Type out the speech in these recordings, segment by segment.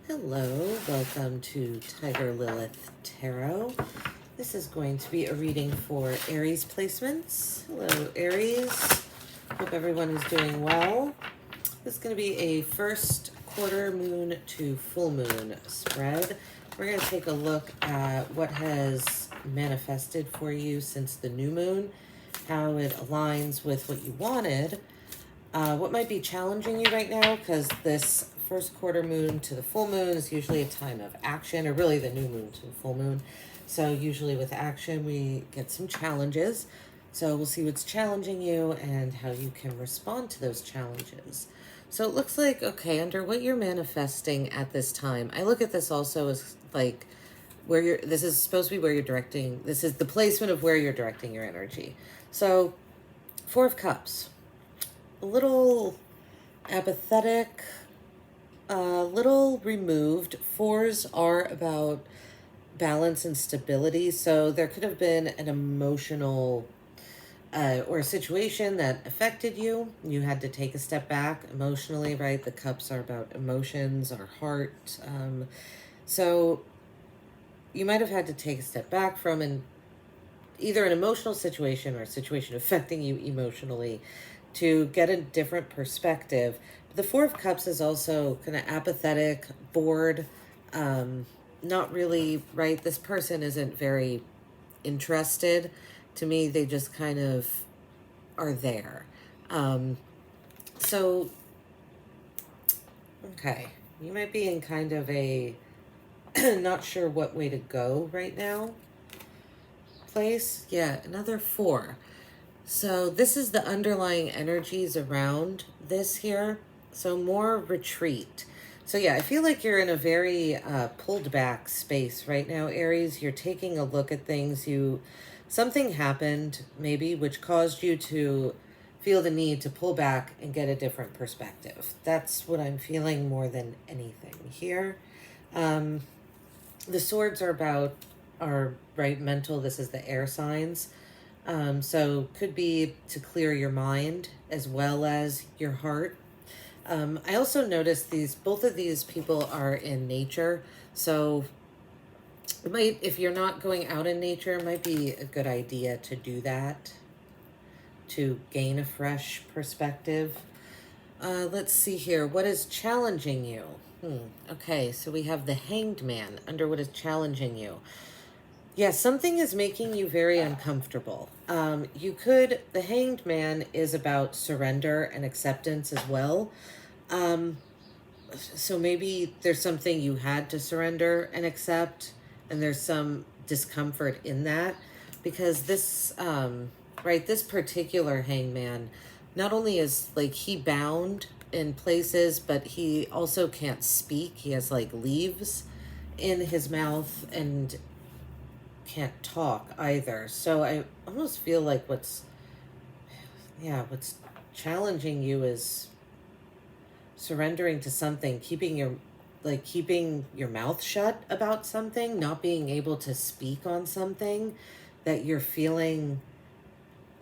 Hello, welcome to Tiger Lilith Tarot. This is going to be a reading for Aries placements. Hello, Aries. Hope everyone is doing well. This is going to be a first quarter moon to full moon spread. We're going to take a look at what has manifested for you since the new moon, how it aligns with what you wanted, what might be challenging you right now, because this first quarter moon to the full moon is usually a time of action, or really the new moon to the full moon. So usually with action, we get some challenges. So we'll see what's challenging you and how you can respond to those challenges. So it looks like, okay, under what you're manifesting at this time, I look at this also as like where you're, this is supposed to be where you're directing, this is the placement of where you're directing your energy. So 4 of Cups, a little apathetic, a little removed. 4s are about balance and stability. So there could have been an emotional or a situation that affected you. You had to take a step back emotionally, right? The cups are about emotions, our heart. So you might have had to take a step back from either an emotional situation or a situation affecting you emotionally to get a different perspective. The 4 of Cups is also kind of apathetic, bored, not really, right? This person isn't very interested. To me, they just kind of are there. So, okay, you might be in kind of a not sure what way to go right now place. Yeah, another 4. So this is the underlying energies around this here. So more retreat. So yeah, I feel like you're in a very pulled back space right now, Aries. You're taking a look at things. Something happened maybe which caused you to feel the need to pull back and get a different perspective. That's what I'm feeling more than anything here. The swords are right, mental. This is the air signs. So could be to clear your mind as well as your heart. I also noticed both of these people are in nature. So if you're not going out in nature, it might be a good idea to do that to gain a fresh perspective. Let's see here. What is challenging you? Okay, so we have the Hanged Man under what is challenging you. Yeah, something is making you very uncomfortable. The Hanged Man is about surrender and acceptance as well. So maybe there's something you had to surrender and accept, and there's some discomfort in that, because this particular hangman, not only is like he bound in places, but he also can't speak. He has like leaves in his mouth and can't talk either. So I almost feel like what's challenging you is surrendering to something, keeping your mouth shut about something, not being able to speak on something that you're feeling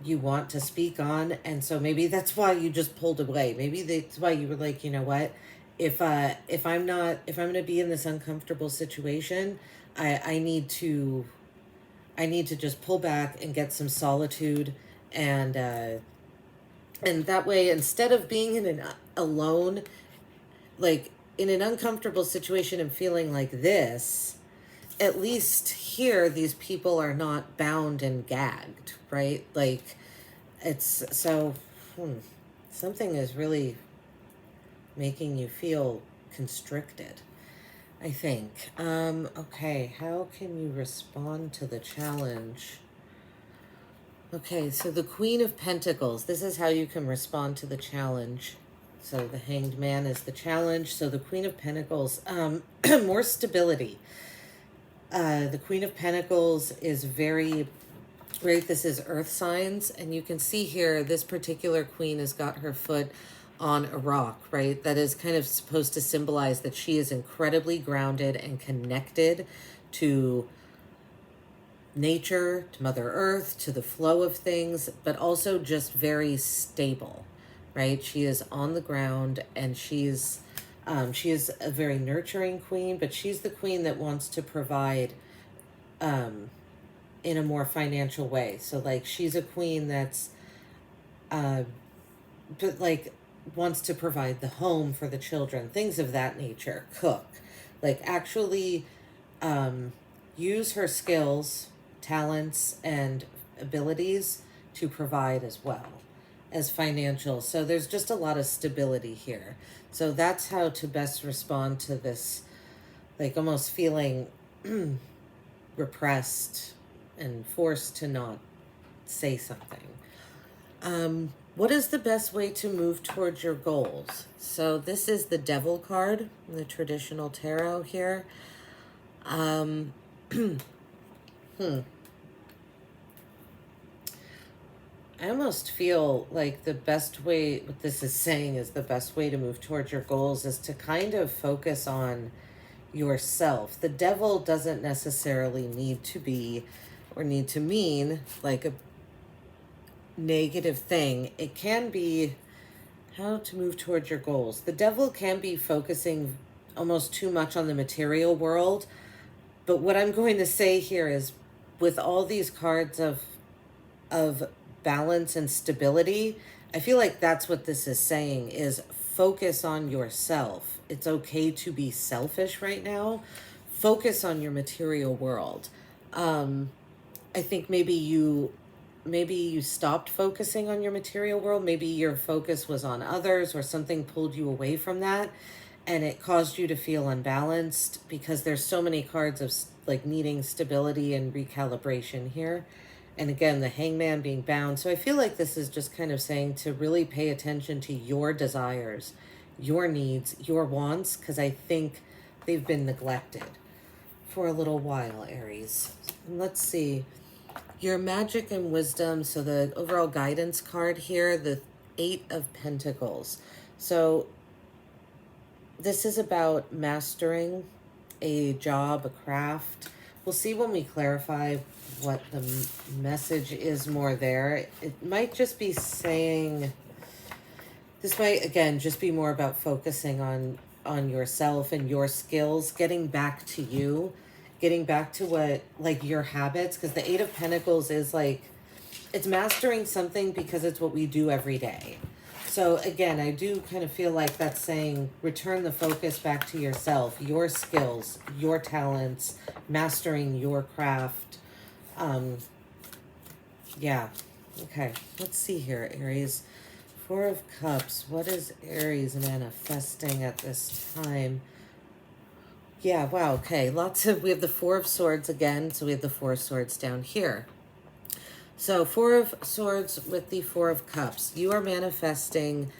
you want to speak on. And so maybe that's why you just pulled away. Maybe that's why you were like, you know what, if I'm going to be in this uncomfortable situation, I need to just pull back and get some solitude, and that way, instead of being in alone, like in an uncomfortable situation and feeling like this, at least here, these people are not bound and gagged, right? Like something is really making you feel constricted, I think. Okay, how can you respond to the challenge? Okay, so the Queen of Pentacles, this is how you can respond to the challenge. So the Hanged Man is the challenge. So the Queen of Pentacles, more stability. The Queen of Pentacles is very, right, this is earth signs. And you can see here, this particular queen has got her foot on a rock, right? That is kind of supposed to symbolize that she is incredibly grounded and connected to nature, to Mother Earth, to the flow of things, but also just very stable, right? She is on the ground, and she's She is a very nurturing queen, but she's the queen that wants to provide in a more financial way. So like she's a queen that's but like wants to provide the home for the children, things of that nature, cook, like actually use her skills, talents, and abilities to provide as well as financial. So there's just a lot of stability here. So that's how to best respond to this, like almost feeling repressed and forced to not say something. What is the best way to move towards your goals? So this is the Devil card, the traditional tarot here. I almost feel like the best way, what this is saying is the best way to move towards your goals is to kind of focus on yourself. The devil doesn't necessarily need to be or need to mean like a negative thing. It can be how to move towards your goals. The devil can be focusing almost too much on the material world. But what I'm going to say here is with all these cards of balance and stability, I feel like that's what this is saying is focus on yourself. It's okay to be selfish right now. Focus on your material world. I think maybe you stopped focusing on your material world. Maybe your focus was on others or something pulled you away from that and it caused you to feel unbalanced because there's so many cards of like needing stability and recalibration here. And again, the Hangman being bound. So I feel like this is just kind of saying to really pay attention to your desires, your needs, your wants, because I think they've been neglected for a little while, Aries. Let's see. Your magic and wisdom. So the overall guidance card here, the 8 of Pentacles. So this is about mastering a job, a craft. We'll see when we clarify what the message is more there. It might just be saying, this might, again, just be more about focusing on yourself and your skills, getting back to you, getting back to what, like your habits, because the 8 of Pentacles is like, it's mastering something because it's what we do every day. So again, I do kind of feel like that's saying return the focus back to yourself, your skills, your talents, mastering your craft. Yeah. Okay. Let's see here, Aries. 4 of Cups. What is Aries manifesting at this time? Yeah, wow, okay. We have the 4 of Swords again, so we have the 4 of Swords down here. So 4 of Swords with the 4 of Cups. You are manifesting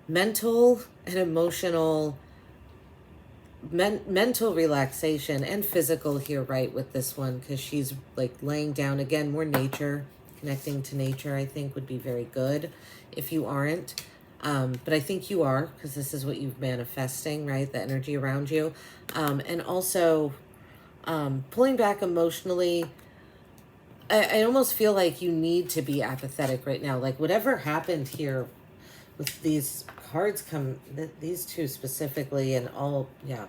mental and emotional, mental relaxation and physical here, right, with this one, because she's like laying down, again, more nature, connecting to nature, I think would be very good if you aren't. But I think you are, because this is what you're manifesting, right? The energy around you. And also pulling back emotionally. I almost feel like you need to be apathetic right now. Like whatever happened here with these cards these two specifically and all, yeah,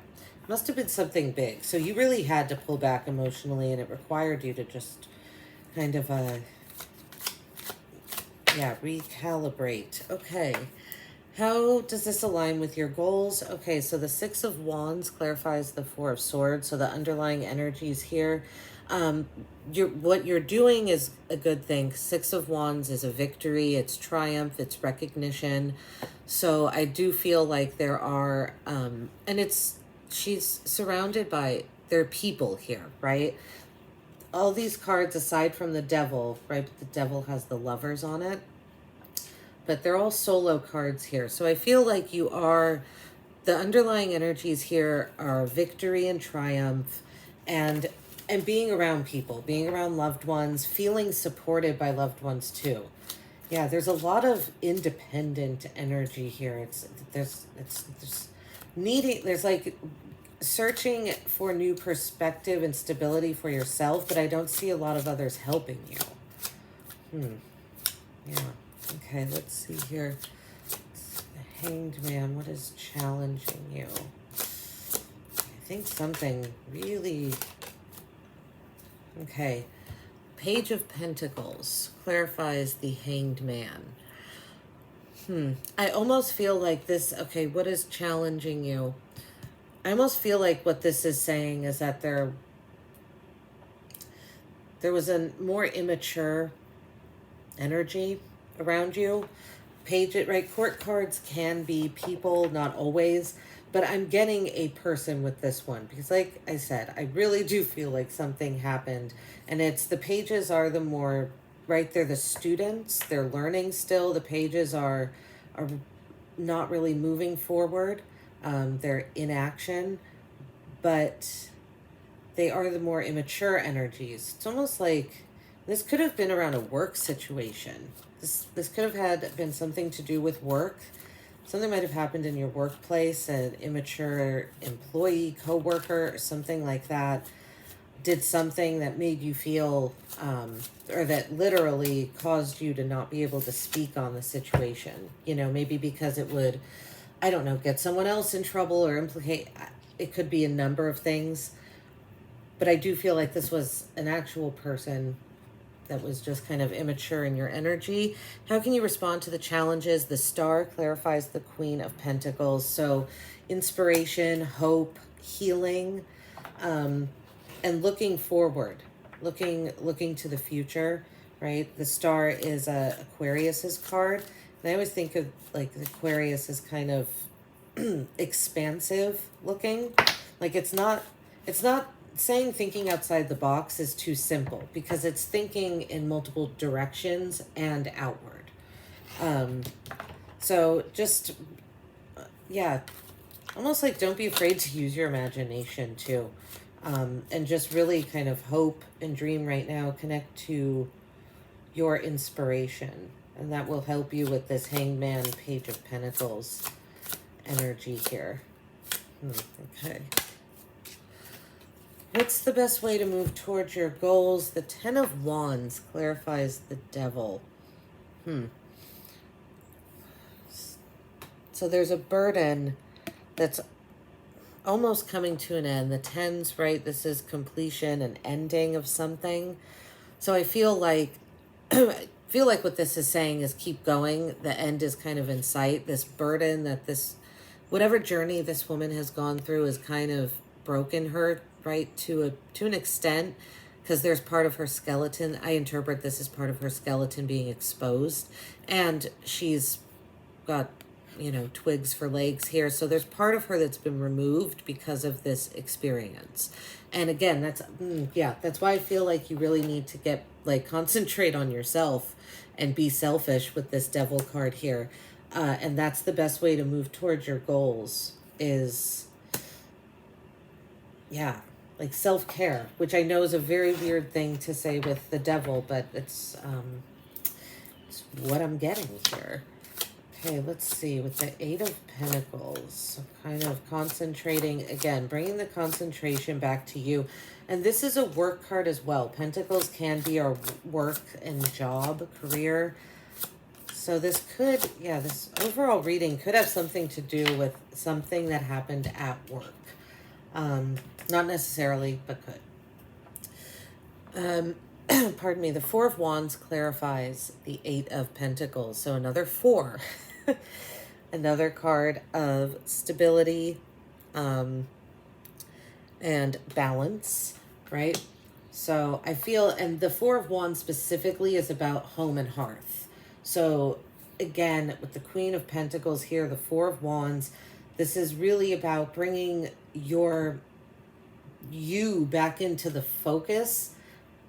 must have been something big. So you really had to pull back emotionally and it required you to just kind of, recalibrate. Okay. How does this align with your goals? Okay, so the 6 of Wands clarifies the 4 of Swords. So the underlying energies here. What you're doing is a good thing. 6 of Wands is a victory. It's triumph. It's recognition. So I do feel like there are, she's surrounded by, there are people here, right? All these cards aside from the Devil, right? The Devil has the Lovers on it. But they're all solo cards here. So I feel like the underlying energies here are victory and triumph and being around people, being around loved ones, feeling supported by loved ones too. Yeah, there's a lot of independent energy here. There's like searching for new perspective and stability for yourself, but I don't see a lot of others helping you. Yeah. Okay, let's see here. Hanged Man, what is challenging you? I think something really... Okay. Page of Pentacles clarifies the Hanged Man. I almost feel like this... Okay, what is challenging you? I almost feel like what this is saying is that there was a more immature energy around you. Page it, right? Court cards can be people, not always. But I'm getting a person with this one. Because like I said, I really do feel like something happened. And it's the pages are the more, right? They're the students. They're learning still. The pages are not really moving forward. They're in action, but they are the more immature energies. It's almost like this could have been around a work situation. This could have been something to do with work. Something might have happened in your workplace, an immature employee, coworker, or something like that did something that made you feel, or that literally caused you to not be able to speak on the situation. You know, maybe because it would, I don't know, get someone else in trouble or implicate, it could be a number of things. But I do feel like this was an actual person that was just kind of immature in your energy. How can you respond to the challenges? The Star clarifies the Queen of Pentacles. So inspiration, hope, healing, and looking forward, looking to the future, right? The Star is Aquarius's card. And I always think of like Aquarius as kind of expansive looking. Like it's not saying thinking outside the box is too simple because it's thinking in multiple directions and outward. So just, yeah, almost like don't be afraid to use your imagination too. And just really kind of hope and dream right now, connect to your inspiration. And that will help you with this Hanged Man, Page of Pentacles energy here. Okay. What's the best way to move towards your goals? The Ten of Wands clarifies the Devil. So there's a burden that's almost coming to an end. The Tens, right? This is completion and ending of something. So I feel like what this is saying is keep going. The end is kind of in sight. This burden that whatever journey this woman has gone through has kind of broken her, right, to an extent, because there's part of her skeleton. I interpret this as part of her skeleton being exposed, and she's got, you know, twigs for legs here. So there's part of her that's been removed because of this experience. And again, that's why I feel like you really need to concentrate on yourself and be selfish with this Devil card here. And that's the best way to move towards your goals is, like self-care, which I know is a very weird thing to say with the Devil, but it's what I'm getting here. Okay, let's see, with the Eight of Pentacles, kind of concentrating, again, bringing the concentration back to you. And this is a work card as well. Pentacles can be our work and job, career. So this could, this overall reading could have something to do with something that happened at work. Not necessarily, but could. Pardon me, the Four of Wands clarifies the Eight of Pentacles. So another four. Another card of stability and balance, right? So I feel, and the Four of Wands specifically is about home and hearth. So again, with the Queen of Pentacles here, the Four of Wands, this is really about bringing you back into the focus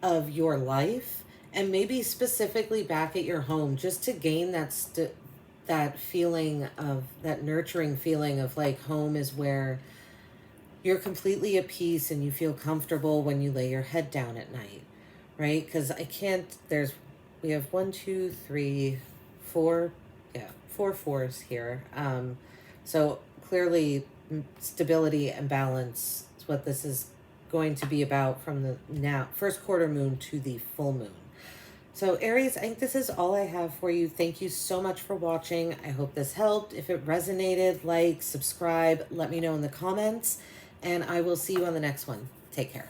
of your life, and maybe specifically back at your home, just to gain that feeling of, that nurturing feeling of like home is where you're completely at peace and you feel comfortable when you lay your head down at night, right? Because we have 1, 2, 3, 4, 4 fours here. So clearly stability and balance is what this is going to be about from the first quarter moon to the full moon. So Aries, I think this is all I have for you. Thank you so much for watching. I hope this helped. If it resonated, like, subscribe, let me know in the comments, and I will see you on the next one. Take care.